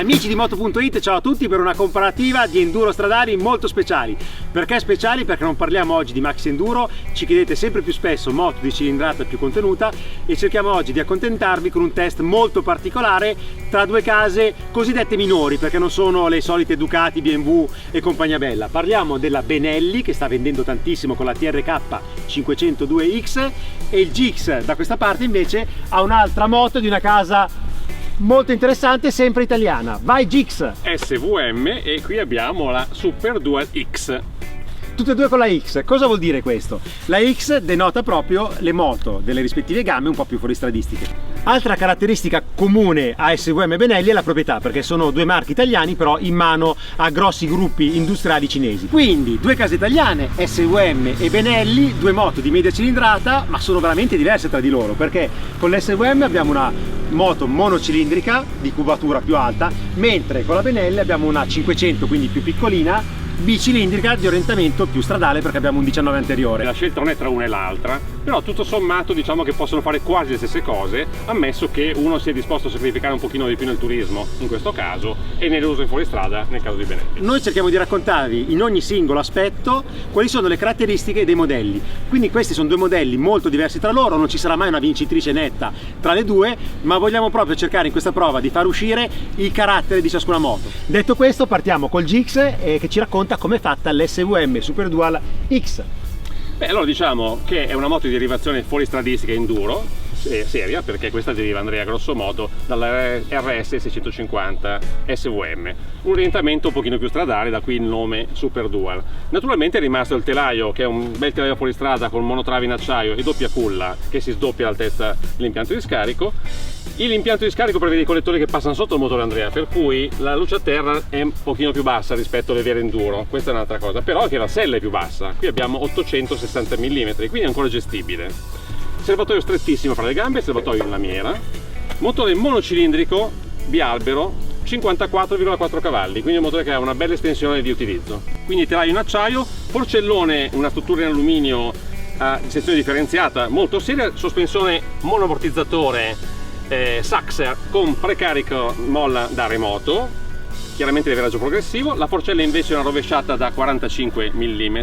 Amici di Moto.it, ciao a tutti per una comparativa di enduro stradali molto speciali. Perché speciali? Perché non parliamo oggi di maxi enduro, ci chiedete sempre più spesso moto di cilindrata più contenuta e cerchiamo oggi di accontentarvi con un test molto particolare tra due case cosiddette minori, perché non sono le solite Ducati, BMW e compagnia bella. Parliamo della Benelli, che sta vendendo tantissimo con la TRK 502X, e il Gix da questa parte invece ha un'altra moto di una casa molto interessante, sempre italiana. Vai Gix! SVM, e qui abbiamo la Super Dual X. Tutte e due con la X. Cosa vuol dire questo? La X denota proprio le moto delle rispettive gamme un po' più fuoristradistiche. Altra caratteristica comune a SVM e Benelli è la proprietà, perché sono due marchi italiani però in mano a grossi gruppi industriali cinesi. Quindi due case italiane, SVM e Benelli, due moto di media cilindrata, ma sono veramente diverse tra di loro, perché con l'SVM abbiamo una moto monocilindrica di cubatura più alta, mentre con la Benelli abbiamo una 500, quindi più piccolina, bicilindrica di orientamento più stradale, perché abbiamo un 19 anteriore. La scelta non è tra una e l'altra, però tutto sommato diciamo che possono fare quasi le stesse cose, ammesso che uno sia disposto a sacrificare un pochino di più nel turismo in questo caso e nell'uso in fuoristrada nel caso di Benelli. Noi cerchiamo di raccontarvi in ogni singolo aspetto quali sono le caratteristiche dei modelli, quindi questi sono due modelli molto diversi tra loro, non ci sarà mai una vincitrice netta tra le due, ma vogliamo proprio cercare in questa prova di far uscire il carattere di ciascuna moto. Detto questo, partiamo col Gix che ci racconta come è fatta l'SVM Super Dual X. Beh, allora diciamo che è una moto di derivazione fuoristradistica enduro seria, perché questa deriva, Andrea, grosso modo dalla RS 650 SVM, un orientamento un pochino più stradale, da qui il nome Super Dual. Naturalmente è rimasto il telaio, che è un bel telaio fuoristrada con monotravi in acciaio e doppia culla che si sdoppia all'altezza dell'impianto di scarico. L'impianto di scarico prevede i collettori che passano sotto il motore, Andrea, per cui la luce a terra è un pochino più bassa rispetto alle vere enduro, questa è un'altra cosa, però anche la sella è più bassa, qui abbiamo 860 mm, quindi è ancora gestibile. Serbatoio strettissimo fra le gambe, serbatoio in lamiera, motore monocilindrico bialbero 54,4 cavalli, quindi un motore che ha una bella estensione di utilizzo. Quindi telaio in acciaio, porcellone, una struttura in alluminio a sezione differenziata molto seria, sospensione monoammortizzatore Saxer con precarico molla da remoto, chiaramente leveraggio progressivo. La forcella invece è una rovesciata da 45 mm,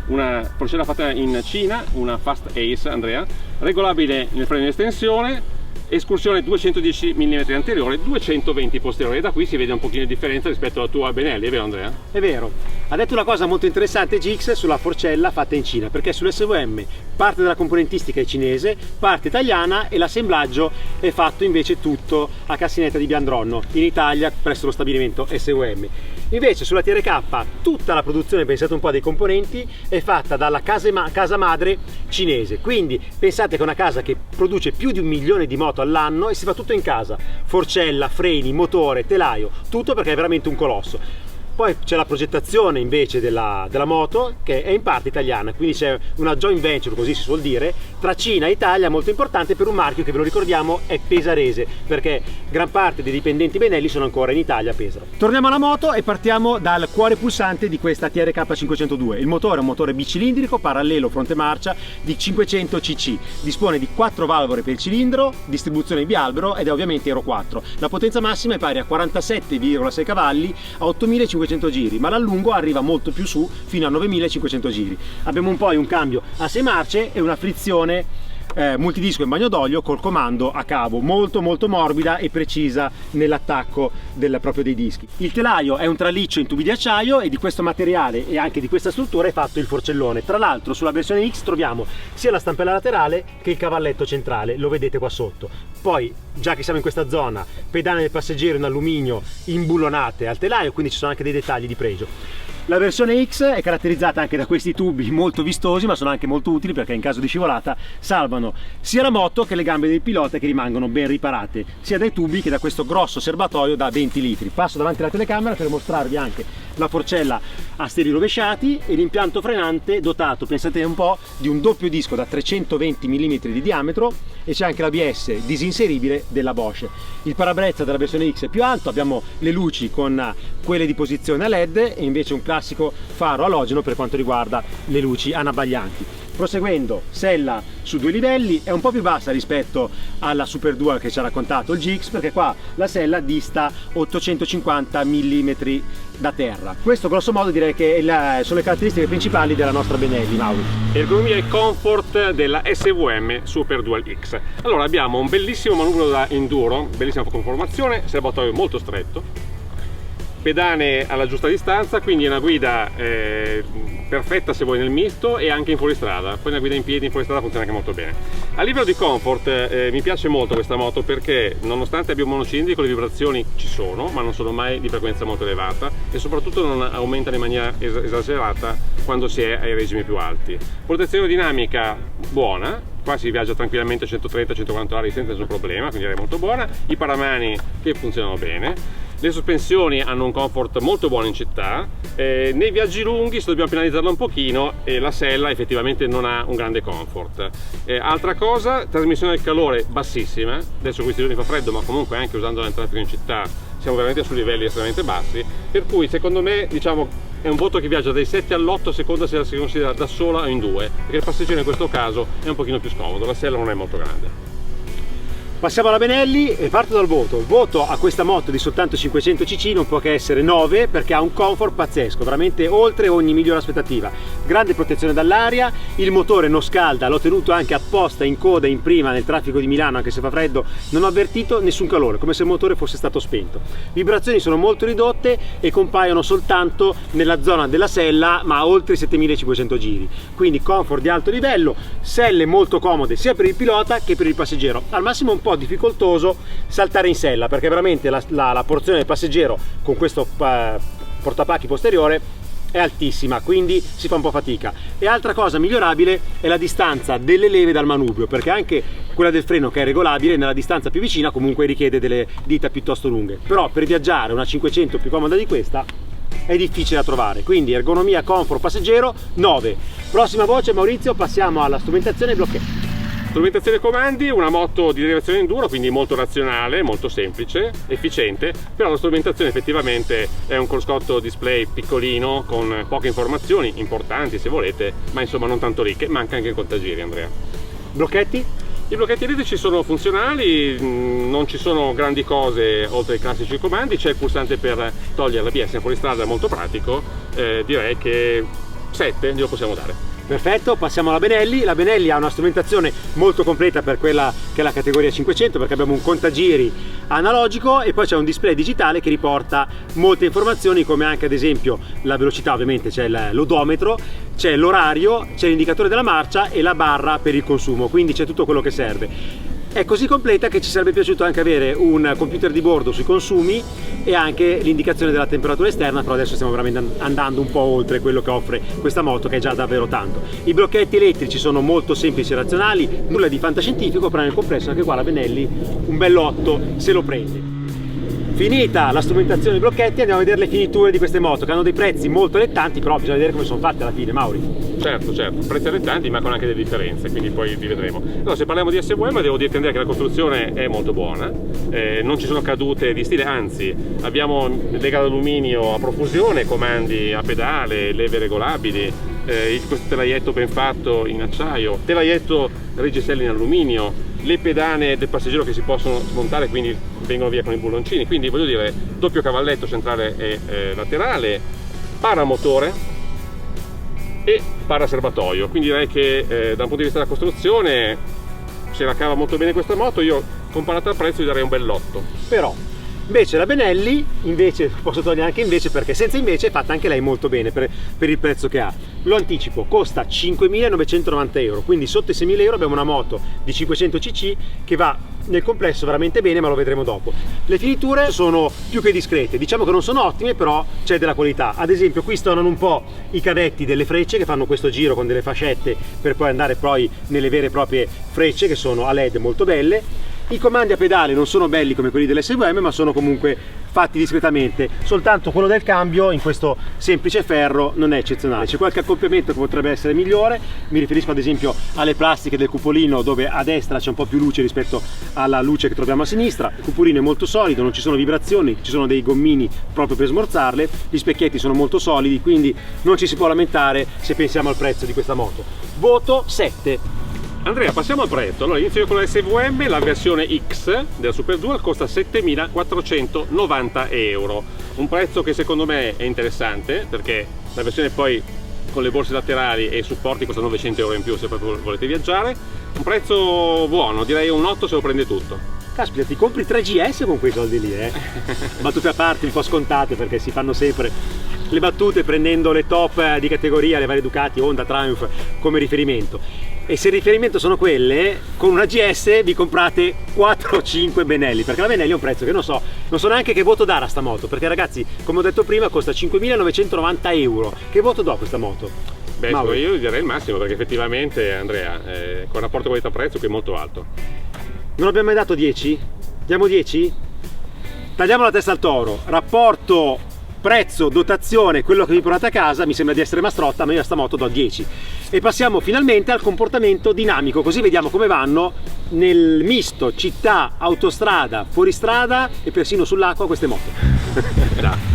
una forcella fatta in Cina, una Fast Ace, Andrea, regolabile nel freno in estensione, escursione 210 mm anteriore, 220 posteriore, e da qui si vede un pochino di differenza rispetto alla tua Benelli, è vero Andrea? È vero. Ha detto una cosa molto interessante Gix sulla forcella fatta in Cina, perché sull'SVM parte della componentistica è cinese, parte italiana, e l'assemblaggio è fatto invece tutto a Cassinetta di Biandronno, in Italia, presso lo stabilimento SVM. Invece sulla TRK tutta la produzione, pensate un po' dei componenti, è fatta dalla casa madre cinese, quindi pensate che è una casa che produce più di 1 milione di moto all'anno e si fa tutto in casa, forcella, freni, motore, telaio, tutto, perché è veramente un colosso. Poi c'è la progettazione invece della moto, che è in parte italiana, quindi c'è una joint venture, così si suol dire, tra Cina e Italia, molto importante per un marchio che, ve lo ricordiamo, è Pesarese, perché gran parte dei dipendenti Benelli sono ancora in Italia a Pesaro. Torniamo alla moto e partiamo dal cuore pulsante di questa TRK 502. Il motore è un motore bicilindrico, parallelo fronte marcia di 500 cc, dispone di 4 valvole per il cilindro, distribuzione bialbero ed è ovviamente Euro 4. La potenza massima è pari a 47,6 cavalli a 8500 giri, ma l'allungo arriva molto più su, fino a 9500 giri. Abbiamo poi un cambio a 6 marce e una frizione multidisco in bagno d'olio col comando a cavo, molto morbida e precisa nell'attacco proprio dei dischi. Il telaio è un traliccio in tubi di acciaio e di questo materiale e anche di questa struttura è fatto il forcellone. Tra l'altro sulla versione X troviamo sia la stampella laterale che il cavalletto centrale, lo vedete qua sotto. Poi, già che siamo in questa zona, pedane del passeggero in alluminio imbullonate al telaio, quindi ci sono anche dei dettagli di pregio. La versione X è caratterizzata anche da questi tubi molto vistosi, ma sono anche molto utili perché in caso di scivolata salvano sia la moto che le gambe del pilota, che rimangono ben riparate, sia dai tubi che da questo grosso serbatoio da 20 litri. Passo davanti alla telecamera per mostrarvi anche la forcella a steli rovesciati e l'impianto frenante dotato, pensate un po', di un doppio disco da 320 mm di diametro, e c'è anche l'ABS disinseribile della Bosch. Il parabrezza della versione X è più alto, abbiamo le luci con quelle di posizione a LED e invece un classico faro alogeno per quanto riguarda le luci anabbaglianti. Proseguendo, sella su 2 livelli, è un po' più bassa rispetto alla Super Dual che ci ha raccontato il GX, perché qua la sella dista 850 mm da terra. Questo grosso modo direi che sono le caratteristiche principali della nostra Benelli, Mauri. Ergonomia e comfort della SVM Super Dual X. Allora abbiamo un bellissimo manubrio da enduro, bellissima conformazione, serbatoio molto stretto, pedane alla giusta distanza, quindi è una guida perfetta se vuoi nel misto e anche in fuoristrada. Poi una guida in piedi in fuoristrada funziona anche molto bene. A livello di comfort mi piace molto questa moto perché nonostante abbia un monocilindrico le vibrazioni ci sono, ma non sono mai di frequenza molto elevata e soprattutto non aumentano in maniera esagerata quando si è ai regimi più alti. Protezione dinamica buona, qua si viaggia tranquillamente a 130-140 orari senza nessun problema, quindi è molto buona. I paramani che funzionano bene. Le sospensioni hanno un comfort molto buono in città, nei viaggi lunghi se dobbiamo penalizzarla un pochino la sella effettivamente non ha un grande comfort. Altra cosa, trasmissione del calore bassissima, adesso questi giorni fa freddo ma comunque anche usandola nel traffico in città siamo veramente su livelli estremamente bassi, per cui secondo me diciamo è un voto che viaggia dai 7 all'8 a seconda se la si considera da sola o in due, perché il passeggero in questo caso è un pochino più scomodo, la sella non è molto grande. Passiamo alla Benelli e parto dal voto. Il voto a questa moto di soltanto 500 cc non può che essere 9 perché ha un comfort pazzesco, veramente oltre ogni migliore aspettativa. Grande protezione dall'aria, il motore non scalda, l'ho tenuto anche apposta in coda in prima nel traffico di Milano anche se fa freddo, non ho avvertito nessun calore, come se il motore fosse stato spento. Vibrazioni sono molto ridotte e compaiono soltanto nella zona della sella ma a oltre 7500 giri, quindi comfort di alto livello, selle molto comode sia per il pilota che per il passeggero. Al massimo un po' difficoltoso saltare in sella perché veramente la porzione del passeggero con questo portapacchi posteriore è altissima, quindi si fa un po' fatica. E altra cosa migliorabile è la distanza delle leve dal manubrio, perché anche quella del freno che è regolabile nella distanza più vicina comunque richiede delle dita piuttosto lunghe, però per viaggiare una 500 più comoda di questa è difficile da trovare, quindi ergonomia, comfort, passeggero 9. Prossima voce Maurizio, passiamo alla strumentazione e blocchetti. Strumentazione comandi, una moto di derivazione enduro, quindi molto razionale, molto semplice, efficiente, però la strumentazione effettivamente è un cruscotto display piccolino con poche informazioni, importanti se volete, ma insomma non tanto ricche, manca anche il contagiri, Andrea. Blocchetti? I blocchetti elettrici sono funzionali, non ci sono grandi cose oltre ai classici comandi, c'è il pulsante per togliere l'ABS, fuori strada, molto pratico, direi che 7 glielo possiamo dare. Perfetto, passiamo alla Benelli. La Benelli ha una strumentazione molto completa per quella che è la categoria 500 perché abbiamo un contagiri analogico e poi c'è un display digitale che riporta molte informazioni come anche ad esempio la velocità, ovviamente c'è l'odometro, c'è l'orario, c'è l'indicatore della marcia e la barra per il consumo, quindi c'è tutto quello che serve. È così completa che ci sarebbe piaciuto anche avere un computer di bordo sui consumi e anche l'indicazione della temperatura esterna, però adesso stiamo veramente andando un po' oltre quello che offre questa moto, che è già davvero tanto. I blocchetti elettrici sono molto semplici e razionali, nulla di fantascientifico, però nel complesso anche qua la Benelli un bell'8 se lo prende. Finita la strumentazione dei blocchetti andiamo a vedere le finiture di queste moto che hanno dei prezzi molto allettanti, però bisogna vedere come sono fatte alla fine, Mauri. Certo, prezzi allettanti ma con anche delle differenze, quindi poi li vedremo. No, se parliamo di SVM devo dirti Andrea che la costruzione è molto buona, non ci sono cadute di stile, anzi abbiamo lega d'alluminio a profusione, comandi a pedale, leve regolabili, questo telaietto ben fatto in acciaio, telaietto reggiselle in alluminio, le pedane del passeggero che si possono smontare, quindi vengono via con i bulloncini, quindi voglio dire doppio cavalletto centrale e laterale, paramotore e paraserbatoio, quindi direi che da un punto di vista della costruzione se la cava molto bene questa moto. Io comparato al prezzo gli darei un bell'8. Però invece la Benelli, invece posso togliere anche invece perché senza invece è fatta anche lei molto bene per il prezzo che ha. Lo anticipo, costa 5.990 euro, quindi sotto i 6.000 euro abbiamo una moto di 500 cc che va nel complesso veramente bene, ma lo vedremo dopo. Le finiture sono più che discrete, diciamo che non sono ottime, però c'è della qualità. Ad esempio qui stonano un po' i cavetti delle frecce che fanno questo giro con delle fascette per poi andare poi nelle vere e proprie frecce che sono a LED molto belle. I comandi a pedale non sono belli come quelli dell'SVM, ma sono comunque fatti discretamente. Soltanto quello del cambio in questo semplice ferro non è eccezionale. C'è qualche accoppiamento che potrebbe essere migliore, mi riferisco ad esempio alle plastiche del cupolino, dove a destra c'è un po' più luce rispetto alla luce che troviamo a sinistra. Il cupolino è molto solido, non ci sono vibrazioni, ci sono dei gommini proprio per smorzarle, gli specchietti sono molto solidi, quindi non ci si può lamentare se pensiamo al prezzo di questa moto. Voto 7. Andrea, passiamo al prezzo. Allora, inizio con la SVM, la versione X della Super Dual costa 7.490 euro. Un prezzo che secondo me è interessante, perché la versione poi con le borse laterali e i supporti costa 900 euro in più se proprio volete viaggiare. Un prezzo buono, direi un 8 se lo prende tutto. Caspita, ti compri 3 GS con quei soldi lì, Battute a parte un po' scontate, perché si fanno sempre le battute prendendo le top di categoria, le varie Ducati, Honda, Triumph come riferimento. E se il riferimento sono quelle, con una GS vi comprate 4 o 5 Benelli, perché la Benelli è un prezzo che non so neanche che voto dare a sta moto, perché ragazzi, come ho detto prima, costa 5.990 euro. Che voto do a questa moto? Beh, io direi il massimo, perché effettivamente, Andrea, con il rapporto qualità-prezzo che è molto alto. Non abbiamo mai dato 10? Diamo 10? Tagliamo la testa al toro. Rapporto prezzo, dotazione, quello che vi portate a casa, mi sembra di essere Mastrotta, ma io a sta moto do 10. E passiamo finalmente al comportamento dinamico, così vediamo come vanno nel misto città, autostrada, fuoristrada e persino sull'acqua queste moto.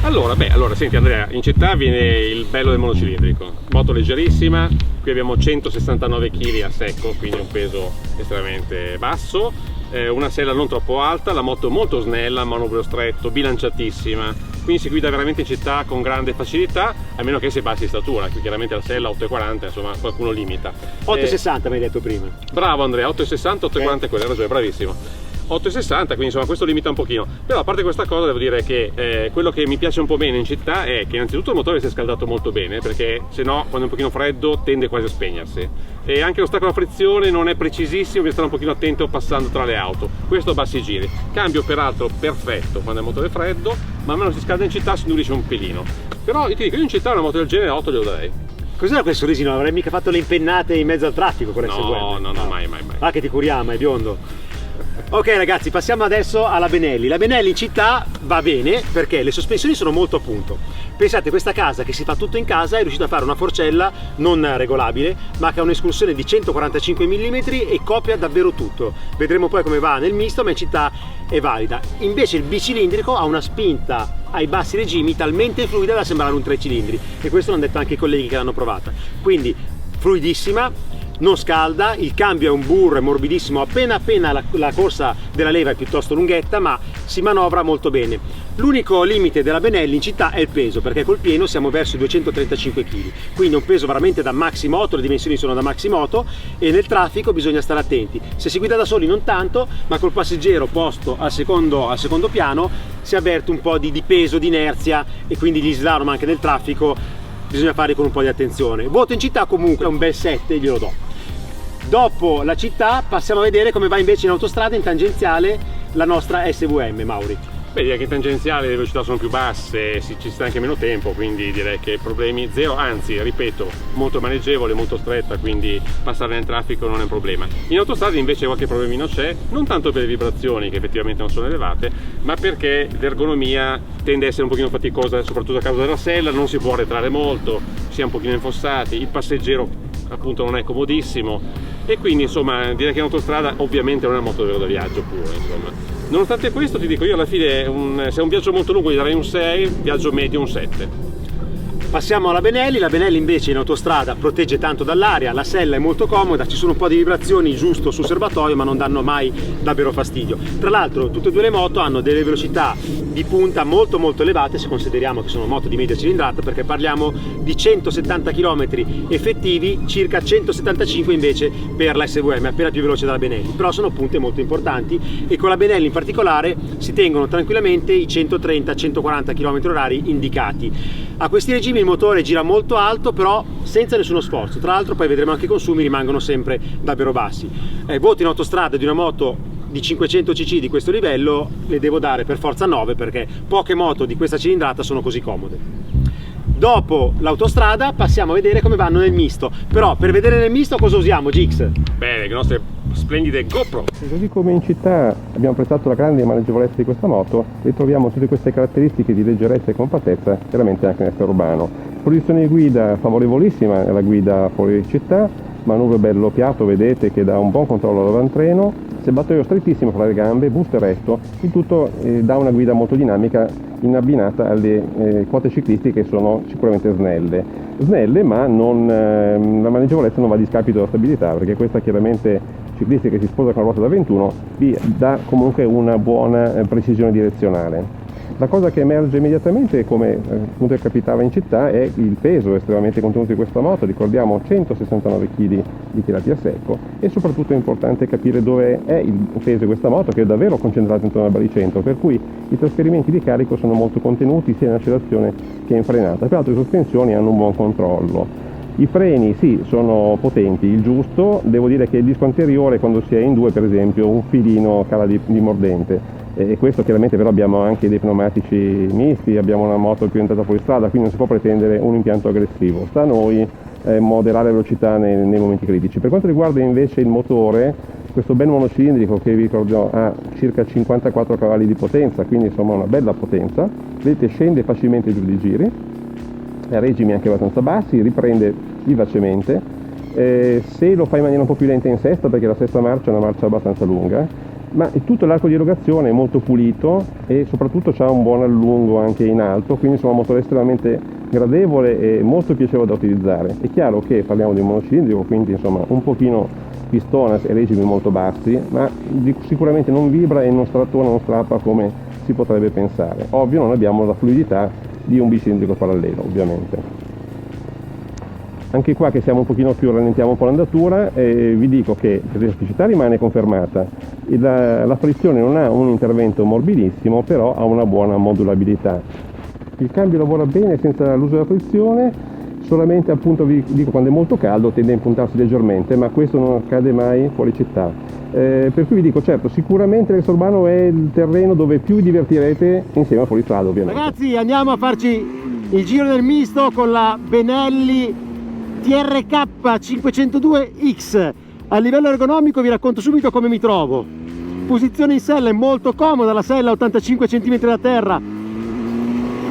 Allora, senti Andrea, in città viene il bello del monocilindrico, moto leggerissima, qui abbiamo 169 kg a secco, quindi un peso estremamente basso. Una sella non troppo alta, la moto molto snella, manovrio stretto, bilanciatissima, quindi si guida veramente in città con grande facilità, a meno che si bassi di statura, chiaramente la sella 8,40, insomma qualcuno limita. 8,60 mi hai detto prima. Bravo Andrea, 8,60, 8,40 quella, hai ragione, bravissimo. 8,60, quindi insomma questo limita un pochino, però a parte questa cosa devo dire che quello che mi piace un po' bene in città è che innanzitutto il motore si è scaldato molto bene, perché se no quando è un pochino freddo tende quasi a spegnersi, e anche lo stacco alla frizione non è precisissimo, bisogna stare un pochino attento passando tra le auto, questo a bassi giri. Cambio peraltro perfetto quando il motore è freddo, ma almeno si scalda in città, si indurisce un pelino, però io ti dico, io in città una moto del genere 8 glielo darei. Cos'era quel sorrisino? Non avrei mica fatto le impennate in mezzo al traffico con l'SVM? No, mai. Ah, che ti curiamo, è biondo. Ok ragazzi, passiamo adesso alla Benelli. La Benelli in città va bene perché le sospensioni sono molto a punto. Pensate, questa casa che si fa tutto in casa è riuscita a fare una forcella non regolabile, ma che ha un'escursione di 145 mm e copia davvero tutto. Vedremo poi come va nel misto, ma in città è valida. Invece il bicilindrico ha una spinta ai bassi regimi talmente fluida da sembrare un 3 cilindri, e questo l'hanno detto anche i colleghi che l'hanno provata. Quindi fluidissima, non scalda, il cambio è un burro, è morbidissimo, appena la corsa della leva è piuttosto lunghetta, ma si manovra molto bene. L'unico limite della Benelli in città è il peso, perché col pieno siamo verso i 235 kg, quindi un peso veramente da maxi moto, le dimensioni sono da maxi moto, e nel traffico bisogna stare attenti. Se si guida da soli non tanto, ma col passeggero posto al secondo piano si avverte un po' di peso, di inerzia, e quindi gli slalom anche nel traffico bisogna fare con un po' di attenzione. Voto in città comunque un bel 7 glielo do. Dopo la città passiamo a vedere come va invece in autostrada, in tangenziale, la nostra SVM, Mauri. Beh, direi che in tangenziale le velocità sono più basse, ci sta anche meno tempo, quindi direi che problemi zero, anzi, ripeto, molto maneggevole, molto stretta, quindi passare nel traffico non è un problema. In autostrada invece qualche problemino c'è, non tanto per le vibrazioni, che effettivamente non sono elevate, ma perché l'ergonomia tende a essere un pochino faticosa, soprattutto a causa della sella, non si può arretrare molto, si è un pochino infossati, il passeggero appunto non è comodissimo, e quindi insomma direi che in autostrada ovviamente non è una moto da viaggio pure, insomma. Nonostante questo ti dico, io alla fine se è un viaggio molto lungo gli darei un 6, viaggio medio un 7. Passiamo alla Benelli. La Benelli invece in autostrada protegge tanto dall'aria, la sella è molto comoda, ci sono un po' di vibrazioni giusto sul serbatoio, ma non danno mai davvero fastidio. Tra l'altro tutte e due le moto hanno delle velocità di punta molto elevate, se consideriamo che sono moto di media cilindrata, perché parliamo di 170 km effettivi, circa 175 invece per la SVM, appena più veloce della Benelli, però sono punte molto importanti, e con la Benelli in particolare si tengono tranquillamente i 130-140 km/h indicati. A questi regimi il motore gira molto alto, però senza nessuno sforzo. Tra l'altro poi vedremo anche i consumi rimangono sempre davvero bassi. Voto in autostrada di una moto di 500 cc di questo livello le devo dare per forza 9, perché poche moto di questa cilindrata sono così comode. Dopo l'autostrada passiamo a vedere come vanno nel misto, però per vedere nel misto cosa usiamo, Gix? Bene, le nostre splendide GoPro. E così come in città abbiamo apprezzato la grande maneggevolezza di questa moto, ritroviamo tutte queste caratteristiche di leggerezza e compattezza veramente anche nel urbano. Posizione di guida favorevolissima nella guida fuori città, manubrio bello piatto, vedete che dà un buon controllo all'avantreno, serbatoio strettissimo fra le gambe, busto eretto, il tutto dà una guida molto dinamica in abbinata alle quote ciclistiche che sono sicuramente snelle, ma la maneggevolezza non va a discapito della stabilità, perché questa chiaramente ciclistica che si sposa con la ruota da 21 vi dà comunque una buona precisione direzionale. La cosa che emerge immediatamente, come appunto capitava in città, è il peso estremamente contenuto di questa moto. Ricordiamo 169 kg di tirati a secco, e soprattutto è importante capire dove è il peso di questa moto, che è davvero concentrato intorno al baricentro, per cui i trasferimenti di carico sono molto contenuti sia in accelerazione che in frenata. Peraltro le sospensioni hanno un buon controllo. I freni sì, sono potenti, il giusto. Devo dire che il disco anteriore, quando si è in due per esempio, un filino cala di mordente, e questo chiaramente, però abbiamo anche dei pneumatici misti, abbiamo una moto più entrata fuori strada, quindi non si può pretendere un impianto aggressivo. Sta a noi moderare la velocità nei momenti critici. Per quanto riguarda invece il motore, questo bel monocilindrico che vi ricordo ha circa 54 cavalli di potenza, quindi insomma una bella potenza, vedete scende facilmente giù di giri, a regimi anche abbastanza bassi, riprende vivacemente, se lo fa in maniera un po' più lenta in sesta, perché la sesta marcia è una marcia abbastanza lunga, ma tutto l'arco di erogazione è molto pulito e soprattutto ha un buon allungo anche in alto, quindi insomma un motore estremamente gradevole e molto piacevole da utilizzare. È chiaro che parliamo di un monocilindrico, quindi insomma un pochino pistona e regimi molto bassi, ma sicuramente non vibra e non strattona, non strappa come si potrebbe pensare. Ovvio, non abbiamo la fluidità di un bicilindrico parallelo, ovviamente. Anche qua che siamo un pochino più, rallentiamo un po' l'andatura, vi dico che l'elasticità rimane confermata, la frizione non ha un intervento morbidissimo, però ha una buona modulabilità. Il cambio lavora bene senza l'uso della frizione, solamente appunto vi dico quando è molto caldo tende a impuntarsi leggermente, ma questo non accade mai fuori città. Per cui vi dico, certo, sicuramente l'extra urbano è il terreno dove più vi divertirete insieme a fuoristrada, ovviamente. Ragazzi, andiamo a farci il giro del misto con la Benelli TRK 502X. A livello ergonomico vi racconto subito come mi trovo. Posizione in sella è molto comoda, la sella 85 cm da terra,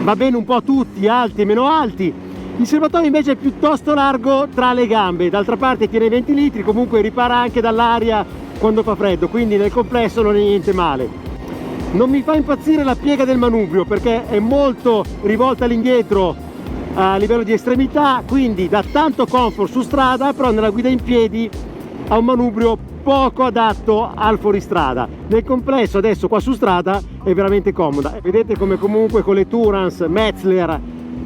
va bene un po' a tutti, alti e meno alti. Il serbatoio invece è piuttosto largo tra le gambe, d'altra parte tiene 20 litri, comunque ripara anche dall'aria quando fa freddo, quindi nel complesso non è niente male. Non mi fa impazzire la piega del manubrio, perché è molto rivolta all'indietro a livello di estremità, quindi dà tanto comfort su strada, però nella guida in piedi ha un manubrio poco adatto al fuoristrada. Nel complesso adesso qua su strada è veramente comoda. Vedete come comunque con le Tourance Metzler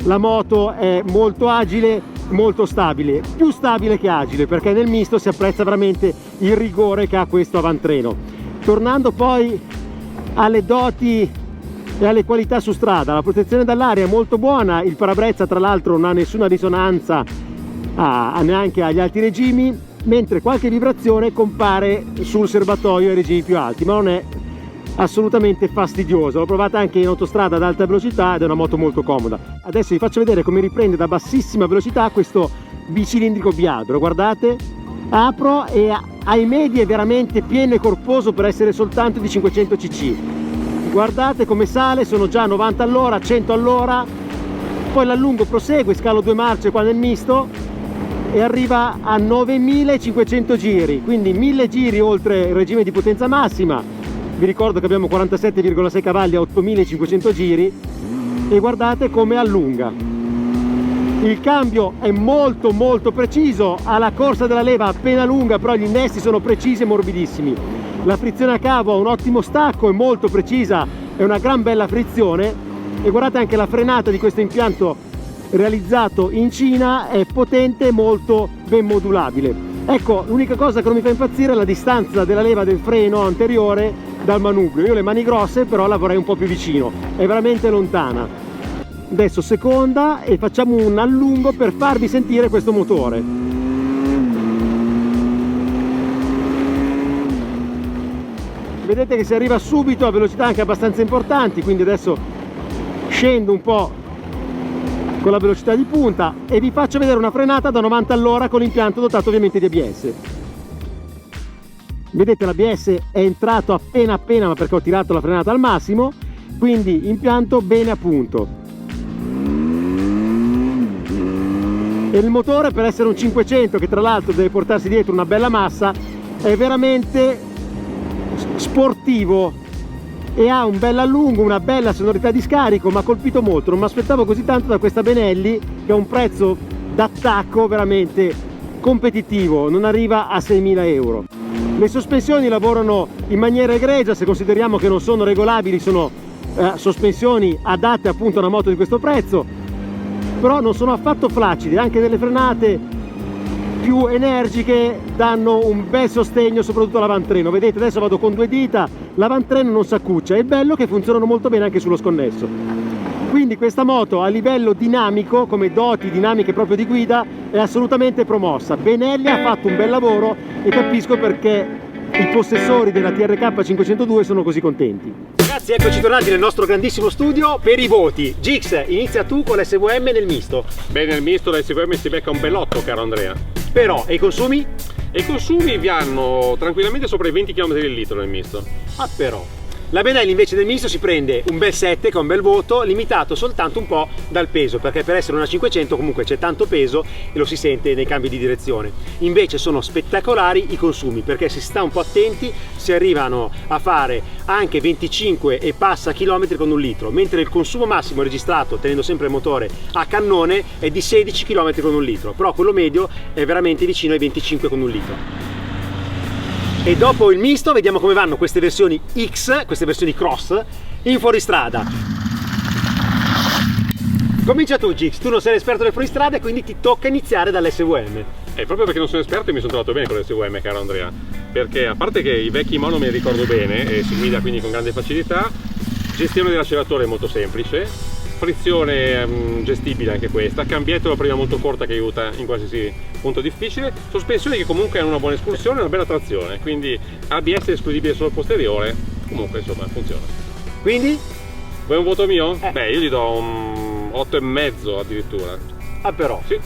la moto è molto agile, molto stabile, più stabile che agile, perché nel misto si apprezza veramente il rigore che ha questo avantreno. Tornando poi alle doti e alle qualità su strada, la protezione dall'aria è molto buona, il parabrezza tra l'altro non ha nessuna risonanza neanche agli alti regimi, mentre qualche vibrazione compare sul serbatoio ai regimi più alti, ma non è assolutamente fastidioso. L'ho provata anche in autostrada ad alta velocità ed è una moto molto comoda. Adesso vi faccio vedere come riprende da bassissima velocità questo bicilindrico biadro. Guardate, apro e ai medi è veramente pieno e corposo per essere soltanto di 500 cc. Guardate come sale, sono già 90 all'ora, 100 all'ora, poi l'allungo prosegue, scalo 2 marce qua nel misto e arriva a 9500 giri, quindi 1000 giri oltre il regime di potenza massima. Vi ricordo che abbiamo 47,6 cavalli a 8500 giri e guardate come allunga. Il cambio è molto preciso, alla corsa della leva appena lunga, però gli innesti sono precisi e morbidissimi. La frizione a cavo ha un ottimo stacco, è molto precisa, è una gran bella frizione, e guardate anche la frenata di questo impianto realizzato in Cina, è potente e molto ben modulabile. Ecco, l'unica cosa che non mi fa impazzire è la distanza della leva del freno anteriore dal manubrio. Io ho le mani grosse, però la vorrei un po' più vicino, è veramente lontana. Adesso seconda e facciamo un allungo per farvi sentire questo motore. Vedete che si arriva subito a velocità anche abbastanza importanti, quindi adesso scendo un po' con la velocità di punta e vi faccio vedere una frenata da 90 all'ora con l'impianto dotato ovviamente di ABS. vedete l'ABS è entrato appena ma perché ho tirato la frenata al massimo, quindi impianto bene a punto. E il motore, per essere un 500 che tra l'altro deve portarsi dietro una bella massa, è veramente sportivo e ha un bel allungo, una bella sonorità di scarico. Mi ha colpito molto, non mi aspettavo così tanto da questa Benelli, che ha un prezzo d'attacco veramente competitivo, non arriva a 6.000 euro. Le sospensioni lavorano in maniera egregia, se consideriamo che non sono regolabili, sono sospensioni adatte appunto a una moto di questo prezzo, però non sono affatto flaccide, anche delle frenate più energiche danno un bel sostegno, soprattutto all'avantreno. Vedete, adesso vado con 2 dita, l'avantreno non si accuccia, è bello che funzionano molto bene anche sullo sconnesso. Quindi questa moto a livello dinamico, come doti dinamiche proprio di guida, è assolutamente promossa. Benelli ha fatto un bel lavoro e capisco perché i possessori della TRK 502 sono così contenti. Ragazzi, eccoci tornati nel nostro grandissimo studio per i voti. Gix, inizia tu con l'SVM nel misto. Bene, nel misto l'SVM si becca un bell'otto, caro Andrea. Però, e i consumi? E i consumi vanno tranquillamente sopra i 20 km al litro nel misto. Ah, però. La Benelli invece del misto si prende un bel 7, che è un bel voto, limitato soltanto un po' dal peso, perché per essere una 500 comunque c'è tanto peso e lo si sente nei cambi di direzione. Invece sono spettacolari i consumi, perché se si sta un po' attenti si arrivano a fare anche 25 e passa chilometri con un litro, mentre il consumo massimo registrato, tenendo sempre il motore a cannone, è di 16 km con un litro, però quello medio è veramente vicino ai 25 con un litro. E dopo il misto vediamo come vanno queste versioni X, queste versioni cross, in fuoristrada. Comincia tu, Gix, tu non sei l'esperto del fuoristrada e quindi ti tocca iniziare dall'SVM. E proprio perché non sono esperto mi sono trovato bene con l'SVM, caro Andrea, perché a parte che i vecchi mono me li ricordo bene e si guida quindi con grande facilità, gestione dell'acceleratore è molto semplice, frizione gestibile anche questa, cambietto la prima molto corta che aiuta in qualsiasi punto difficile, sospensioni che comunque hanno una buona espulsione e una bella trazione, quindi ABS escludibile solo posteriore, comunque insomma funziona. Quindi? Vuoi un voto mio? Beh, io gli do un 8,5 addirittura. Ah, però? Sì.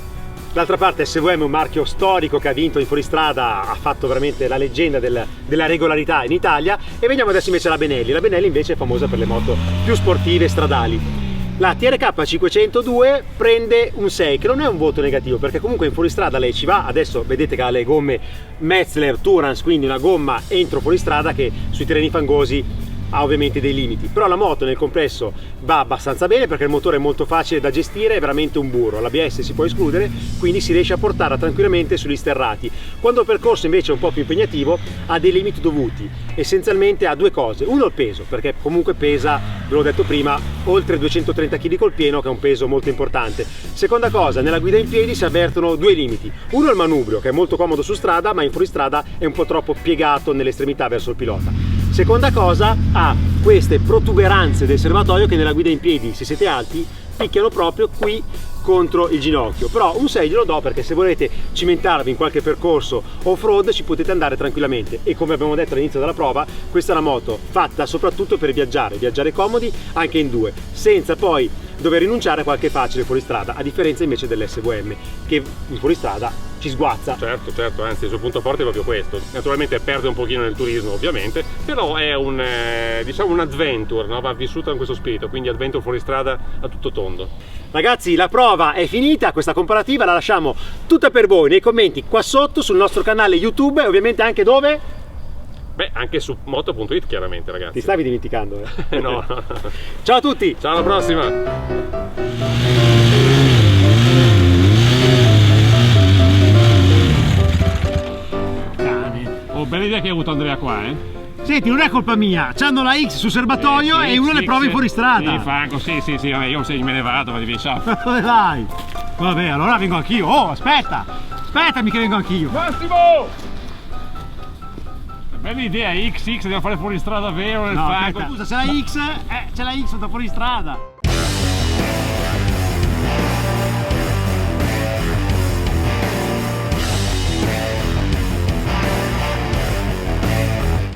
D'altra parte SVM è un marchio storico che ha vinto in fuoristrada, ha fatto veramente la leggenda della regolarità in Italia. E veniamo adesso invece alla Benelli. La Benelli invece è famosa per le moto più sportive stradali. La TRK 502 prende un 6, che non è un voto negativo, perché comunque in fuoristrada lei ci va. Adesso vedete che ha le gomme Metzler Tourance, quindi una gomma entro fuoristrada che sui terreni fangosi ha ovviamente dei limiti, però la moto nel complesso va abbastanza bene perché il motore è molto facile da gestire, è veramente un burro, l'ABS si può escludere, quindi si riesce a portarla tranquillamente sugli sterrati. Quando il percorso invece è un po' più impegnativo ha dei limiti dovuti essenzialmente a 2 cose: uno il peso, perché comunque pesa, ve l'ho detto prima, oltre 230 kg col pieno, che è un peso molto importante. Seconda cosa, nella guida in piedi si avvertono 2 limiti: uno il manubrio, che è molto comodo su strada ma in fuoristrada è un po' troppo piegato nell'estremità verso il pilota. Seconda cosa, ha queste protuberanze del serbatoio che nella guida in piedi, se siete alti, picchiano proprio qui contro il ginocchio. Però un 6 glielo do perché se volete cimentarvi in qualche percorso off-road ci potete andare tranquillamente, e come abbiamo detto all'inizio della prova, questa è una moto fatta soprattutto per viaggiare comodi anche in 2, senza poi dover rinunciare a qualche facile fuoristrada, a differenza invece dell'SVM che in fuoristrada ci sguazza. Certo, anzi il suo punto forte è proprio questo. Naturalmente perde un pochino nel turismo ovviamente, però è un diciamo un adventure, no? Va vissuta in questo spirito, quindi adventure fuoristrada a tutto tondo. Ragazzi, la prova è finita, questa comparativa la lasciamo tutta per voi nei commenti qua sotto sul nostro canale YouTube e ovviamente anche dove? Beh, anche su moto.it chiaramente, ragazzi. Ti stavi dimenticando? No. Ciao a tutti! Ciao, alla prossima! Oh, bella idea che hai avuto Andrea qua, eh? Senti, non è colpa mia, c'hanno la X sul serbatoio e uno le prova in fuoristrada. Sì, Franco, sì, vabbè, io me ne vado, vado via, ciao. Dove vai? Vabbè, allora vengo anch'io. Oh, aspettami che vengo anch'io. Massimo! Bella idea, XX, dobbiamo fare fuoristrada vero nel fango. Scusa, c'è la X sotto fuoristrada.